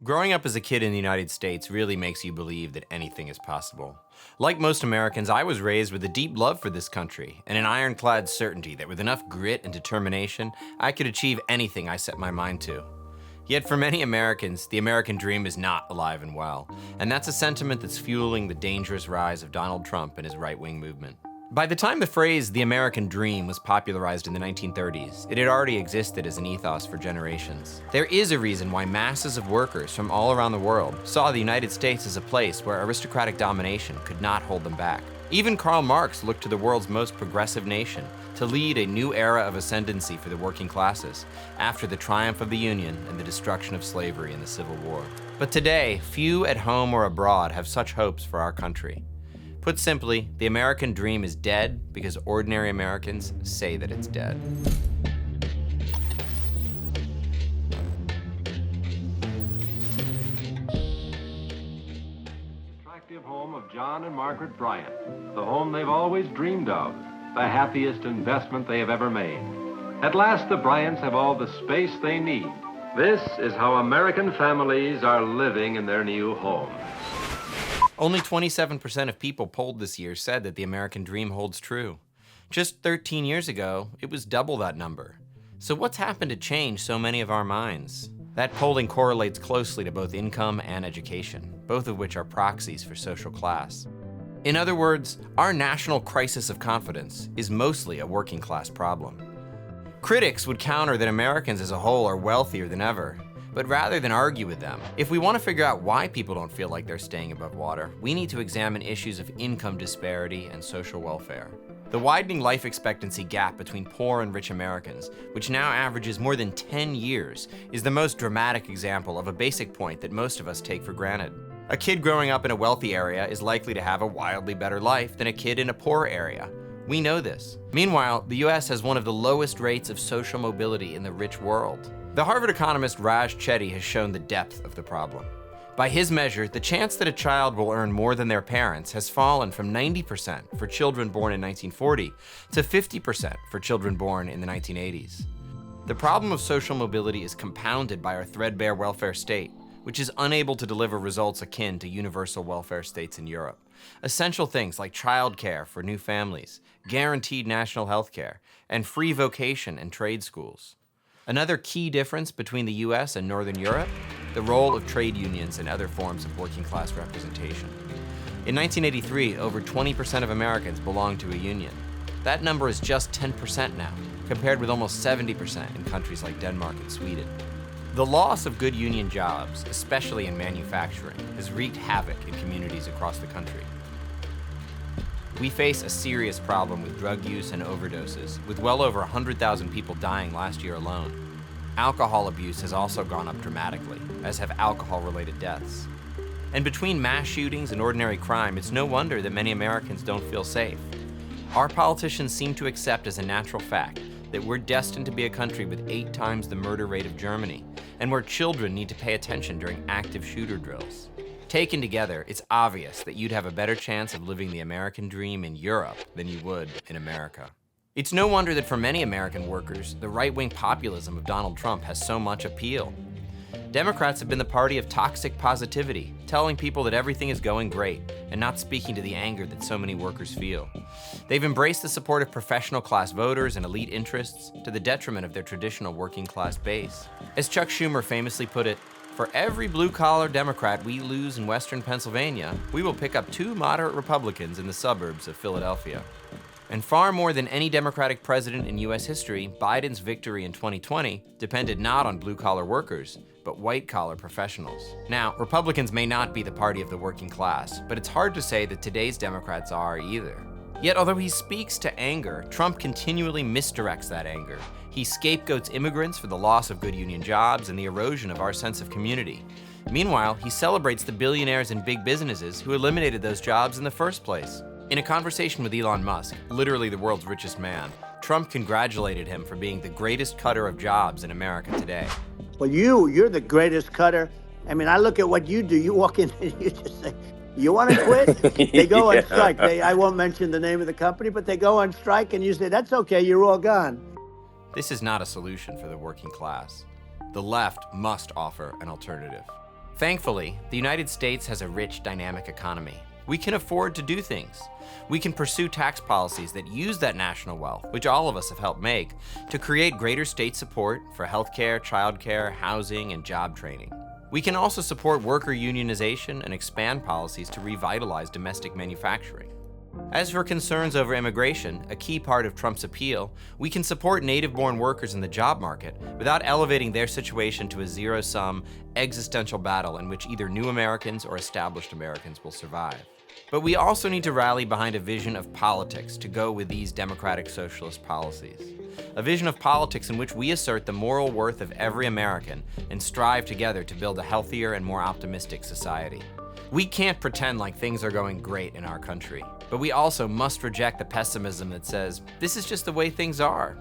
Growing up as a kid in the United States really makes you believe that anything is possible. Like most Americans, I was raised with a deep love for this country and an ironclad certainty that with enough grit and determination, I could achieve anything I set my mind to. Yet for many Americans, the American dream is not alive and well, and that's a sentiment that's fueling the dangerous rise of Donald Trump and his right-wing movement. By the time the phrase "the American dream" was popularized in the 1930s, it had already existed as an ethos for generations. There is a reason why masses of workers from all around the world saw the United States as a place where aristocratic domination could not hold them back. Even Karl Marx looked to the world's most progressive nation to lead a new era of ascendancy for the working classes after the triumph of the Union and the destruction of slavery in the Civil War. But today, few at home or abroad have such hopes for our country. Put simply, the American dream is dead because ordinary Americans say that it's dead. Attractive home of John and Margaret Bryant, the home they've always dreamed of, the happiest investment they have ever made. At last, the Bryants have all the space they need. This is how American families are living in their new home. Only 27% of people polled this year said that the American dream holds true. Just 13 years ago, it was double that number. So what's happened to change so many of our minds? That polling correlates closely to both income and education, both of which are proxies for social class. In other words, our national crisis of confidence is mostly a working class problem. Critics would counter that Americans as a whole are wealthier than ever. But rather than argue with them, if we want to figure out why people don't feel like they're staying above water, we need to examine issues of income disparity and social welfare. The widening life expectancy gap between poor and rich Americans, which now averages more than 10 years, is the most dramatic example of a basic point that most of us take for granted. A kid growing up in a wealthy area is likely to have a wildly better life than a kid in a poor area. We know this. Meanwhile, the US has one of the lowest rates of social mobility in the rich world. The Harvard economist Raj Chetty has shown the depth of the problem. By his measure, the chance that a child will earn more than their parents has fallen from 90% for children born in 1940 to 50% for children born in the 1980s. The problem of social mobility is compounded by our threadbare welfare state, which is unable to deliver results akin to universal welfare states in Europe. Essential things like childcare for new families, guaranteed national health care, and free vocation and trade schools. Another key difference between the US and Northern Europe, the role of trade unions and other forms of working class representation. In 1983, over 20% of Americans belonged to a union. That number is just 10% now, compared with almost 70% in countries like Denmark and Sweden. The loss of good union jobs, especially in manufacturing, has wreaked havoc in communities across the country. We face a serious problem with drug use and overdoses, with well over 100,000 people dying last year alone. Alcohol abuse has also gone up dramatically, as have alcohol-related deaths. And between mass shootings and ordinary crime, it's no wonder that many Americans don't feel safe. Our politicians seem to accept as a natural fact that we're destined to be a country with 8 times the murder rate of Germany, and where children need to pay attention during active shooter drills. Taken together, it's obvious that you'd have a better chance of living the American dream in Europe than you would in America. It's no wonder that for many American workers, the right-wing populism of Donald Trump has so much appeal. Democrats have been the party of toxic positivity, telling people that everything is going great and not speaking to the anger that so many workers feel. They've embraced the support of professional class voters and elite interests to the detriment of their traditional working class base. As Chuck Schumer famously put it, "For every blue-collar Democrat we lose in Western Pennsylvania, we will pick up 2 moderate Republicans in the suburbs of Philadelphia." And far more than any Democratic president in US history, Biden's victory in 2020 depended not on blue-collar workers, but white-collar professionals. Now, Republicans may not be the party of the working class, but it's hard to say that today's Democrats are either. Yet, although he speaks to anger, Trump continually misdirects that anger. He scapegoats immigrants for the loss of good union jobs and the erosion of our sense of community. Meanwhile, he celebrates the billionaires and big businesses who eliminated those jobs in the first place. In a conversation with Elon Musk, literally the world's richest man, Trump congratulated him for being the greatest cutter of jobs in America today. Well, you're the greatest cutter. I mean, I look at what you do. You walk in and you just say, "You want to quit?" They go on strike. I won't mention the name of the company, but they go on strike and you say, "That's okay, you're all gone." This is not a solution for the working class. The left must offer an alternative. Thankfully, the United States has a rich, dynamic economy. We can afford to do things. We can pursue tax policies that use that national wealth, which all of us have helped make, to create greater state support for healthcare, childcare, housing, and job training. We can also support worker unionization and expand policies to revitalize domestic manufacturing. As for concerns over immigration, a key part of Trump's appeal, we can support native-born workers in the job market without elevating their situation to a zero-sum, existential battle in which either new Americans or established Americans will survive. But we also need to rally behind a vision of politics to go with these democratic socialist policies. A vision of politics in which we assert the moral worth of every American and strive together to build a healthier and more optimistic society. We can't pretend like things are going great in our country, but we also must reject the pessimism that says, this is just the way things are.